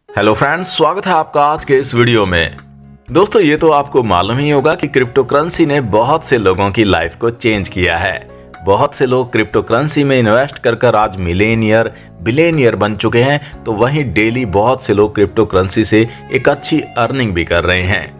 Hello friends, स्वागत है आपका आज के इस वीडियो में। दोस्तों, ये तो आपको मालूम ही होगा कि क्रिप्टो करेंसी ने बहुत से लोगों की लाइफ को चेंज किया है। बहुत से लोग क्रिप्टो करेंसी में इन्वेस्ट कर कर आज मिलेनियर बिलियनियर बन चुके हैं, तो वहीं डेली बहुत से लोग क्रिप्टो करेंसी से एक अच्छी अर्निंग भी कर रहे हैं।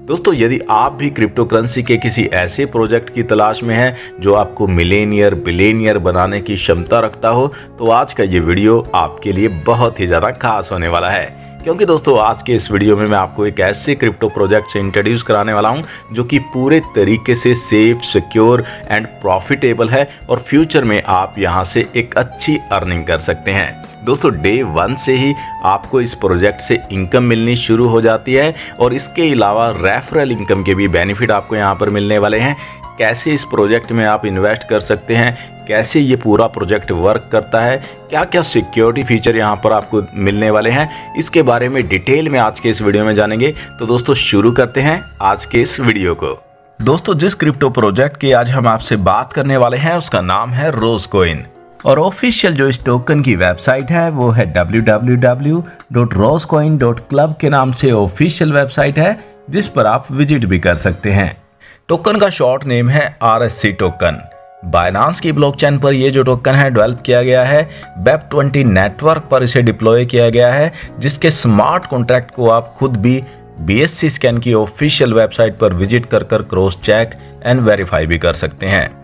दोस्तों, यदि आप भी क्रिप्टो करेंसी के किसी ऐसे प्रोजेक्ट की तलाश में हैं जो आपको मिलेनियर बिलियनियर बनाने की क्षमता रखता हो, तो आज का ये वीडियो आपके लिए बहुत ही ज़्यादा खास होने वाला है। क्योंकि दोस्तों, आज के इस वीडियो में मैं आपको एक ऐसे क्रिप्टो प्रोजेक्ट से इंट्रोड्यूस कराने वाला हूं जो कि पूरे तरीके से सेफ, सिक्योर एंड प्रॉफिटेबल है और फ्यूचर में आप यहां से एक अच्छी अर्निंग कर सकते हैं। दोस्तों, डे 1 से ही आपको इस प्रोजेक्ट से इनकम मिलनी शुरू हो जाती है और इसके अलावा रेफरल इनकम के भी बेनिफिट आपको यहाँ पर मिलने वाले हैं। कैसे इस प्रोजेक्ट में आप इन्वेस्ट कर सकते हैं, कैसे ये पूरा प्रोजेक्ट वर्क करता है, क्या क्या सिक्योरिटी फीचर यहाँ पर आपको मिलने वाले हैं, इसके बारे में डिटेल में आज के इस वीडियो में जानेंगे। तो दोस्तों, शुरू करते हैं आज के इस वीडियो को। दोस्तों, जिस क्रिप्टो प्रोजेक्ट की आज हम आपसे बात करने वाले हैं उसका नाम है रोजकॉइन और ऑफिशियल जो इस टोकन की वेबसाइट है वो है www.rosecoin.club के नाम से ऑफिशियल वेबसाइट है, जिस पर आप विजिट भी कर सकते हैं। टोकन का शॉर्ट नेम है RSC टोकन। बाइनांस की ब्लॉकचेन पर ये जो टोकन है डेवलप किया गया है। वेब20 नेटवर्क पर इसे डिप्लॉय किया गया है, जिसके स्मार्ट कॉन्ट्रैक्ट को आप खुद भी BSC स्कैन की ऑफिशियल वेबसाइट पर विजिट कर क्रॉस चेक एंड वेरीफाई भी कर सकते हैं।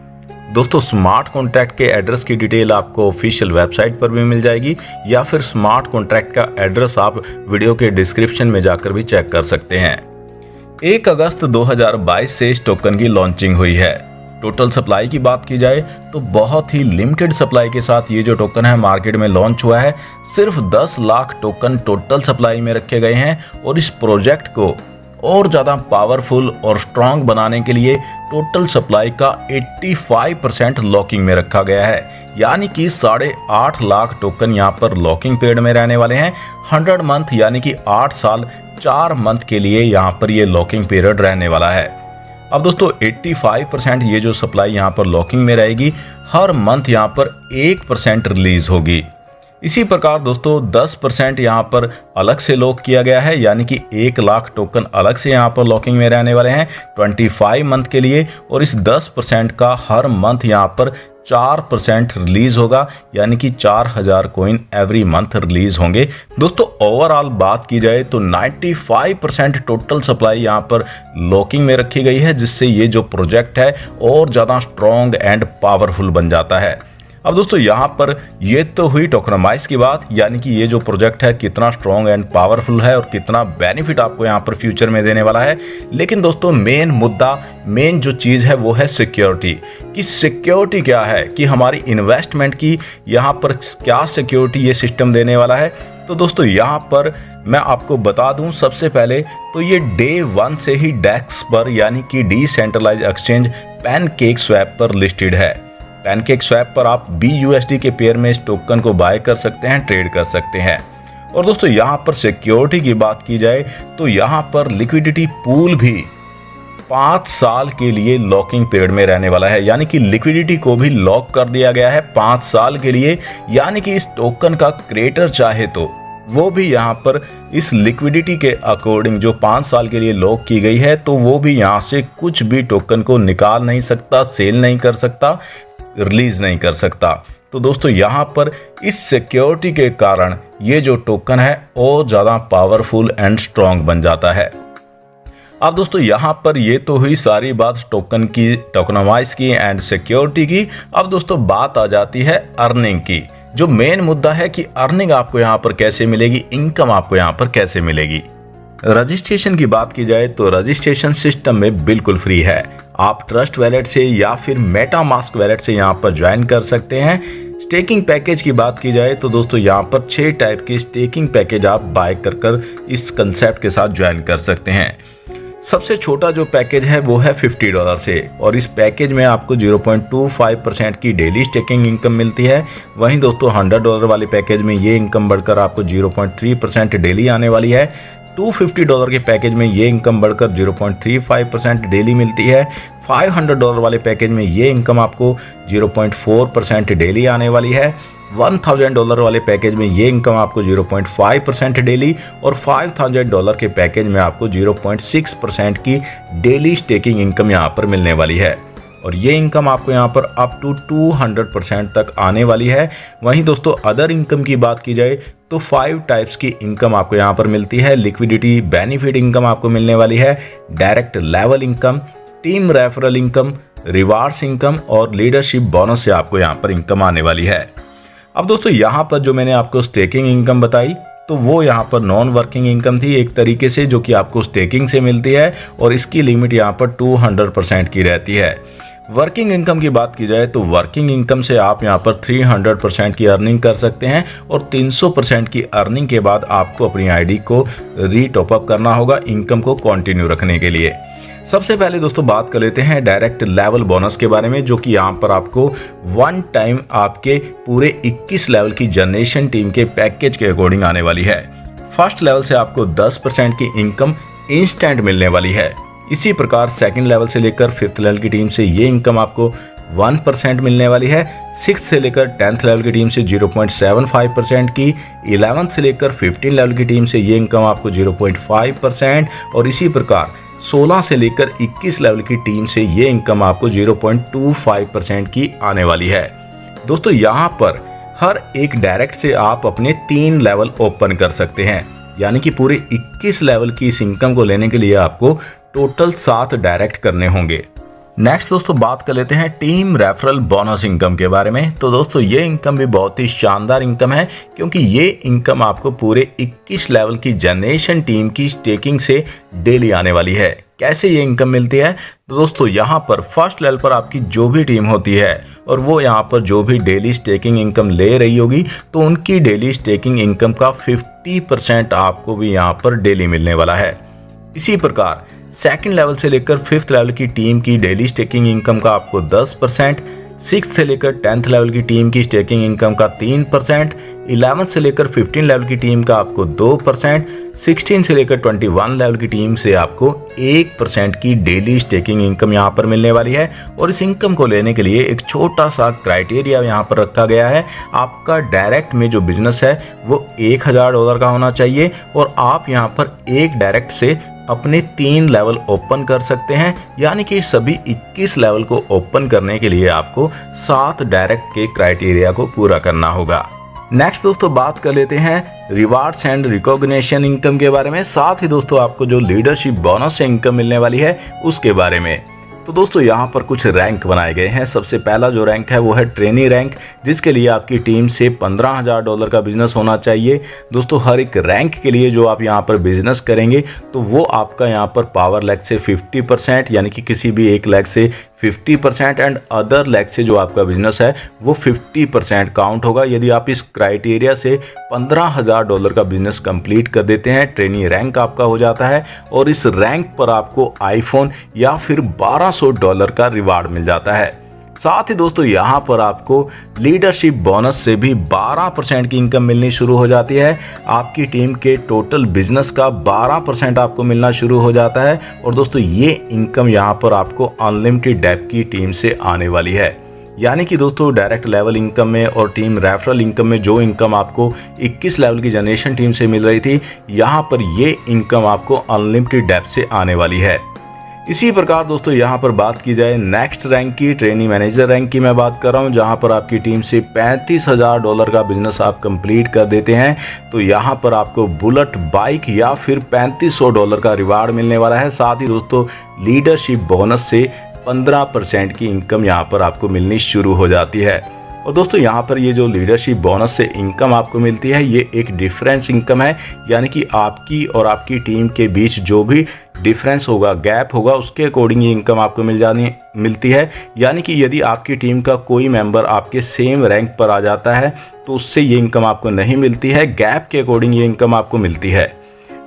दोस्तों, स्मार्ट कॉन्ट्रैक्ट के एड्रेस की डिटेल आपको ऑफिशियल वेबसाइट पर भी मिल जाएगी, या फिर स्मार्ट कॉन्ट्रैक्ट का एड्रेस आप वीडियो के डिस्क्रिप्शन में जाकर भी चेक कर सकते हैं। 1 अगस्त 2022 से इस टोकन की लॉन्चिंग हुई है। टोटल सप्लाई की बात की जाए तो बहुत ही लिमिटेड सप्लाई के साथ ये जो टोकन है मार्केट में लॉन्च हुआ है। सिर्फ 10 लाख टोकन टोटल सप्लाई में रखे गए हैं और इस प्रोजेक्ट को और ज़्यादा पावरफुल और स्ट्रॉन्ग बनाने के लिए टोटल सप्लाई का 85% लॉकिंग में रखा गया है, यानी कि 8.5 लाख टोकन यहाँ पर लॉकिंग पीरियड में रहने वाले हैं। 100 मंथ यानी कि 8 साल 4 मंथ के लिए यहाँ पर ये लॉकिंग पीरियड रहने वाला है। अब दोस्तों, 85% ये जो सप्लाई यहाँ पर लॉकिंग में रहेगी, हर मंथ यहाँ पर 1% रिलीज होगी। इसी प्रकार दोस्तों 10% यहाँ पर अलग से लॉक किया गया है, यानी कि 1 लाख टोकन अलग से यहाँ पर लॉकिंग में रहने वाले हैं 25 मंथ के लिए, और इस 10% का हर मंथ यहाँ पर 4% रिलीज होगा, यानी कि 4000 कॉइन एवरी मंथ रिलीज होंगे। दोस्तों, ओवरऑल बात की जाए तो 95% टोटल सप्लाई यहाँ पर लॉकिंग में रखी गई है, जिससे ये जो प्रोजेक्ट है और ज़्यादा स्ट्रॉन्ग एंड पावरफुल बन जाता है। अब दोस्तों, यहाँ पर ये तो हुई टोकनाइज की बात, यानी कि ये जो प्रोजेक्ट है कितना स्ट्रॉन्ग एंड पावरफुल है और कितना बेनिफिट आपको यहाँ पर फ्यूचर में देने वाला है। लेकिन दोस्तों, मेन जो चीज़ है वो है सिक्योरिटी। कि सिक्योरिटी क्या है, कि हमारी इन्वेस्टमेंट की यहाँ पर क्या सिक्योरिटी ये सिस्टम देने वाला है। तो दोस्तों, यहाँ पर मैं आपको बता दूं, सबसे पहले तो ये डे 1 से ही डेक्स पर, यानी कि डिसेंट्रलाइज एक्सचेंज पैनकेकस्वैप पर लिस्टेड है। पैनकेकस्वैप पर आप BUSD के पेयर में इस टोकन को बाय कर सकते हैं, ट्रेड कर सकते हैं। और दोस्तों, यहाँ पर सिक्योरिटी की बात की जाए तो यहाँ पर लिक्विडिटी पूल भी 5 साल के लिए लॉकिंग पीरियड में रहने वाला है, यानी कि लिक्विडिटी को भी लॉक कर दिया गया है 5 साल के लिए। यानी कि इस टोकन का क्रिएटर चाहे तो वो भी यहाँ पर इस लिक्विडिटी के अकॉर्डिंग जो 5 साल के लिए लॉक की गई है, तो वो भी यहाँ से कुछ भी टोकन को निकाल नहीं सकता, सेल नहीं कर सकता, रिलीज नहीं कर सकता। तो दोस्तों, यहाँ पर इस सिक्योरिटी के कारण ये जो टोकन है और ज़्यादा पावरफुल एंड स्ट्रॉन्ग बन जाता है। अब दोस्तों, यहाँ पर ये तो हुई सारी बात टोकन की, टोकनाइज की एंड सिक्योरिटी की। अब दोस्तों, बात आ जाती है अर्निंग की। जो मेन मुद्दा है कि अर्निंग आपको यहाँ पर कैसे मिलेगी, इनकम आपको यहाँ पर कैसे मिलेगी। रजिस्ट्रेशन की बात की जाए तो रजिस्ट्रेशन सिस्टम में बिल्कुल फ्री है। आप ट्रस्ट वैलेट से या फिर मेटामास्क वैलेट से यहाँ पर ज्वाइन कर सकते हैं। स्टेकिंग पैकेज की बात की जाए तो दोस्तों, यहाँ पर 6 टाइप के स्टेकिंग पैकेज आप बाय कर इस कंसेप्ट के साथ ज्वाइन कर सकते हैं। सबसे छोटा जो पैकेज है वो है $50 से, और इस पैकेज में आपको 0.25% की डेली स्टेकिंग इनकम मिलती है। वहीं दोस्तों, $100 वाले पैकेज में ये इनकम बढ़कर आपको 0.3% डेली आने वाली है। $250 के पैकेज में ये इनकम बढ़कर 0.35% डेली मिलती है। $500 वाले पैकेज में ये इनकम आपको 0.4% डेली आने वाली है। $1000 वाले पैकेज में ये इनकम आपको 0.5% डेली और $5000 के पैकेज में आपको 0.6% की डेली स्टेकिंग इनकम यहाँ पर मिलने वाली है। और ये इनकम आपको यहाँ पर अप टू 200% तक आने वाली है। वहीं दोस्तों अदर इनकम की बात की जाए तो 5 टाइप्स की इनकम आपको यहाँ पर मिलती है। लिक्विडिटी बेनिफिट इनकम आपको मिलने वाली है, direct level income, team referral income, rewards income और लीडरशिप बोनस से आपको यहाँ पर इनकम आने वाली है। अब दोस्तों यहाँ पर जो मैंने आपको स्टेकिंग इनकम बताई तो वो यहाँ पर नॉन वर्किंग इनकम थी एक तरीके से, जो कि आपको स्टेकिंग से मिलती है और इसकी लिमिट यहाँ पर 200% की रहती है। वर्किंग इनकम की बात की जाए तो वर्किंग इनकम से आप यहाँ पर 300% की अर्निंग कर सकते हैं और 300% की अर्निंग के बाद आपको अपनी आईडी को रीटॉपअप करना होगा इनकम को कंटिन्यू रखने के लिए। सबसे पहले दोस्तों बात कर लेते हैं डायरेक्ट लेवल बोनस के बारे में, जो कि यहाँ पर आपको वन टाइम आपके पूरे 21 लेवल की जनरेशन टीम के पैकेज के अकॉर्डिंग आने वाली है। फर्स्ट लेवल से आपको 10% की इनकम इंस्टेंट मिलने वाली है। इसी प्रकार सेकंड लेवल से लेकर 5th लेवल की टीम से ये इनकम आपको 1% मिलने वाली है। 6th से लेकर 10th लेवल की टीम से 0.75% की, 11th से लेकर 15 लेवल की टीम से ये इनकम आपको 0.5% और इसी प्रकार 16 से लेकर 21 लेवल की टीम से ये इनकम आपको 0.25% की आने वाली है। दोस्तों यहाँ पर हर एक डायरेक्ट से आप अपने 3 लेवल ओपन कर सकते हैं, यानी कि पूरे 21 लेवल की इस इनकम को लेने के लिए आपको टोटल 7 डायरेक्ट करने होंगे। नेक्स्ट दोस्तों बात कर लेते हैं टीम रेफरल बोनस इनकम के बारे में। तो दोस्तों ये इनकम भी बहुत ही शानदार इनकम है, क्योंकि ये इनकम आपको पूरे 21 लेवल की जनरेशन टीम की स्टेकिंग से डेली आने वाली है। कैसे ये इनकम मिलती है? तो दोस्तों यहाँ पर फर्स्ट लेवल पर आपकी जो भी टीम होती है और वो यहाँ पर जो भी डेली स्टेकिंग इनकम ले रही होगी, तो उनकी डेली स्टेकिंग इनकम का 50% आपको भी यहाँ पर डेली मिलने वाला है। इसी प्रकार सेकंड लेवल से लेकर 5th लेवल की टीम की डेली स्टेकिंग इनकम का आपको 10%, 6th से लेकर 10th लेवल की टीम की स्टेकिंग इनकम का 3%, 11th से लेकर 15 लेवल की टीम का आपको 2%, 16 से लेकर 21 लेवल की टीम से आपको 1% की डेली स्टेकिंग इनकम यहाँ पर मिलने वाली है। और इस इनकम को लेने के लिए एक छोटा सा क्राइटेरिया यहाँ पर रखा गया है। आपका डायरेक्ट में जो बिजनेस है वो $1000 का होना चाहिए और आप यहाँ पर एक डायरेक्ट से अपने 3 लेवल ओपन कर सकते हैं, यानी कि सभी 21 लेवल को ओपन करने के लिए आपको 7 डायरेक्ट के क्राइटेरिया को पूरा करना होगा। नेक्स्ट दोस्तों बात कर लेते हैं रिवार्ड्स एंड रिकॉग्निशन इनकम के बारे में, साथ ही दोस्तों आपको जो लीडरशिप बोनस से इनकम मिलने वाली है उसके बारे में। तो दोस्तों यहाँ पर कुछ रैंक बनाए गए हैं। सबसे पहला जो रैंक है वो है ट्रेनी रैंक, जिसके लिए आपकी टीम से $15000 का बिजनेस होना चाहिए। दोस्तों हर एक रैंक के लिए जो आप यहाँ पर बिजनेस करेंगे तो वो आपका यहाँ पर पावर लेग से 50%, यानी कि किसी भी एक लेग से 50% एंड अदर लेग से जो आपका बिजनेस है वो 50% काउंट होगा। यदि आप इस क्राइटेरिया से $15000 का बिजनेस कंप्लीट कर देते हैं, ट्रेनी रैंक आपका हो जाता है और इस रैंक पर आपको आईफोन या फिर $1200 का रिवार्ड मिल जाता है। साथ ही दोस्तों यहाँ पर आपको लीडरशिप बोनस से भी 12% की इनकम मिलनी शुरू हो जाती है। आपकी टीम के टोटल बिजनेस का 12% आपको मिलना शुरू हो जाता है और दोस्तों ये इनकम यहाँ पर आपको अनलिमिटेड डेप की टीम से आने वाली है। यानी कि दोस्तों डायरेक्ट लेवल इनकम में और टीम रेफरल इनकम में जो इनकम आपको 21 लेवल की जनरेशन टीम से मिल रही थी, यहाँ पर ये इनकम आपको अनलिमिटेड डेप से आने वाली है। इसी प्रकार दोस्तों यहाँ पर बात की जाए नेक्स्ट रैंक की, ट्रेनी मैनेजर रैंक की मैं बात कर रहा हूँ, जहाँ पर आपकी टीम से $35000 का बिजनेस आप कंप्लीट कर देते हैं तो यहाँ पर आपको बुलेट बाइक या फिर $3500 का रिवार्ड मिलने वाला है। साथ ही दोस्तों लीडरशिप बोनस से 15% की इनकम यहाँ पर आपको मिलनी शुरू हो जाती है। और दोस्तों यहाँ पर ये जो लीडरशिप बोनस से इनकम आपको मिलती है ये एक डिफरेंस इनकम है, यानी कि आपकी और आपकी टीम के बीच जो भी डिफरेंस होगा, गैप होगा, उसके अकॉर्डिंग ये इनकम आपको मिलती है। यानी कि यदि आपकी टीम का कोई मेंबर आपके सेम रैंक पर आ जाता है तो उससे ये इनकम आपको नहीं मिलती है, गैप के अकॉर्डिंग ये इनकम आपको मिलती है।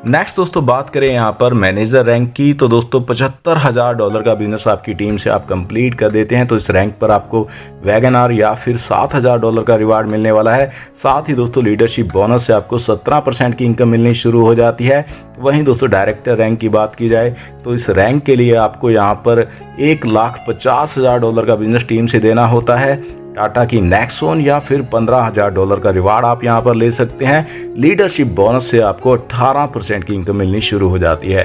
नेक्स्ट दोस्तों बात करें यहाँ पर मैनेजर रैंक की, तो दोस्तों $75000 का बिजनेस आपकी टीम से आप कंप्लीट कर देते हैं तो इस रैंक पर आपको वैगनआर या फिर $7000 का रिवार्ड मिलने वाला है। साथ ही दोस्तों लीडरशिप बोनस से आपको 17% की इनकम मिलनी शुरू हो जाती है। वहीं दोस्तों डायरेक्टर रैंक की बात की जाए तो इस रैंक के लिए आपको यहाँ पर $1,50,000 का बिजनेस टीम से देना होता है टाटा की नेक्सॉन या फिर $15,000 का रिवार्ड आप यहाँ पर ले सकते हैं। लीडरशिप बोनस से आपको 18% की इनकम मिलनी शुरू हो जाती है।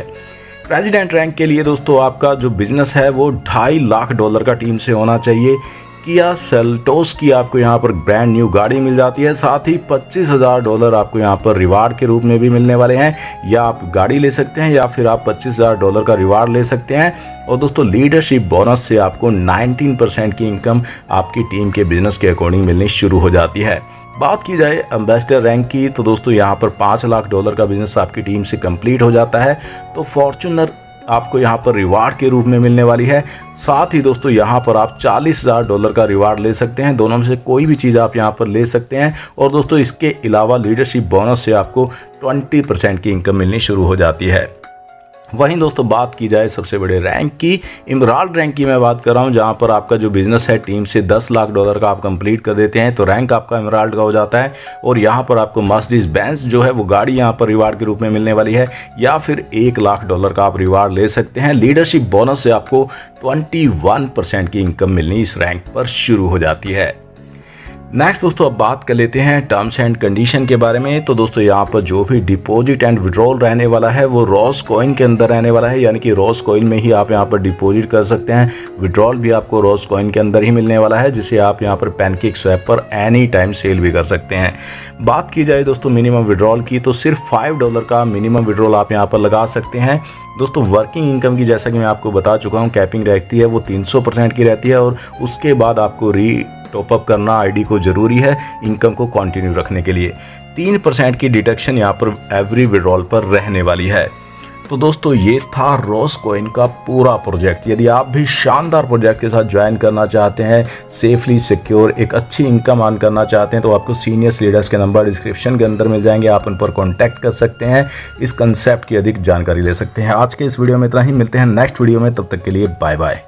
प्रेसिडेंट रैंक के लिए दोस्तों आपका जो बिजनेस है वो $2.5 लाख का टीम से होना चाहिए। किया सेल्टोस की आपको यहाँ पर ब्रांड न्यू गाड़ी मिल जाती है, साथ ही $25,000 आपको यहाँ पर रिवार्ड के रूप में भी मिलने वाले हैं। या आप गाड़ी ले सकते हैं या फिर आप $25,000 का रिवार्ड ले सकते हैं। और दोस्तों लीडरशिप बोनस से आपको 19% की इनकम आपकी टीम के बिजनेस के अकॉर्डिंग मिलनी शुरू हो जाती है। बात की जाए एम्बेसडर रैंक की तो दोस्तों यहाँ पर $5 लाख का बिजनेस आपकी टीम से कंप्लीट हो जाता है, तो फॉर्च्यूनर आपको यहाँ पर रिवार्ड के रूप में मिलने वाली है। साथ ही दोस्तों यहाँ पर आप $40,000 का रिवार्ड ले सकते हैं। दोनों में से कोई भी चीज़ आप यहाँ पर ले सकते हैं। और दोस्तों इसके अलावा लीडरशिप बोनस से आपको 20% की इनकम मिलनी शुरू हो जाती है। वहीं दोस्तों बात की जाए सबसे बड़े रैंक की, इमराल्ड रैंक की मैं बात कर रहा हूं, जहां पर आपका जो बिजनेस है टीम से $10 लाख का आप कंप्लीट कर देते हैं तो रैंक आपका इमराल्ड का हो जाता है। और यहां पर आपको मर्सिडीज बेंज जो है वो गाड़ी यहां पर रिवार्ड के रूप में मिलने वाली है, या फिर $1 लाख का आप रिवार्ड ले सकते हैं। लीडरशिप बोनस से आपको 21% की इनकम मिलनी इस रैंक पर शुरू हो जाती है। नेक्स्ट दोस्तों अब बात कर लेते हैं टर्म्स एंड कंडीशन के बारे में। तो दोस्तों यहाँ पर जो भी डिपॉजिट एंड विड्रॉल रहने वाला है वो रॉस कॉइन के अंदर रहने वाला है, यानी कि रॉस कॉइन में ही आप यहाँ पर डिपॉजिट कर सकते हैं। विड्रॉल भी आपको रॉस कॉइन के अंदर ही मिलने वाला है, जिसे आप यहाँ पर पैनकेक स्वैप पर एनी टाइम सेल भी कर सकते हैं। बात की जाए दोस्तों मिनिमम विड्रॉल की, तो सिर्फ $5 का मिनिमम विड्रॉल आप यहाँ पर लगा सकते हैं। दोस्तों वर्किंग इनकम की जैसा कि मैं आपको बता चुका हूँ कैपिंग रहती है वो 300% की रहती है, और उसके बाद आपको टॉपअप करना आईडी को ज़रूरी है इनकम को कंटिन्यू रखने के लिए। 3% की डिडक्शन यहाँ पर एवरी विड्रॉल पर रहने वाली है। तो दोस्तों ये था रॉस कॉइन का पूरा प्रोजेक्ट। यदि आप भी शानदार प्रोजेक्ट के साथ ज्वाइन करना चाहते हैं, सेफली सिक्योर एक अच्छी इनकम अर्न करना चाहते हैं, तो आपको सीनियर्स लीडर्स के नंबर डिस्क्रिप्शन के अंदर मिल जाएंगे, आप उन पर कॉन्टैक्ट कर सकते हैं, इस कंसेप्ट की अधिक जानकारी ले सकते हैं। आज के इस वीडियो में इतना ही, मिलते हैं नेक्स्ट वीडियो में, तब तक के लिए बाय बाय।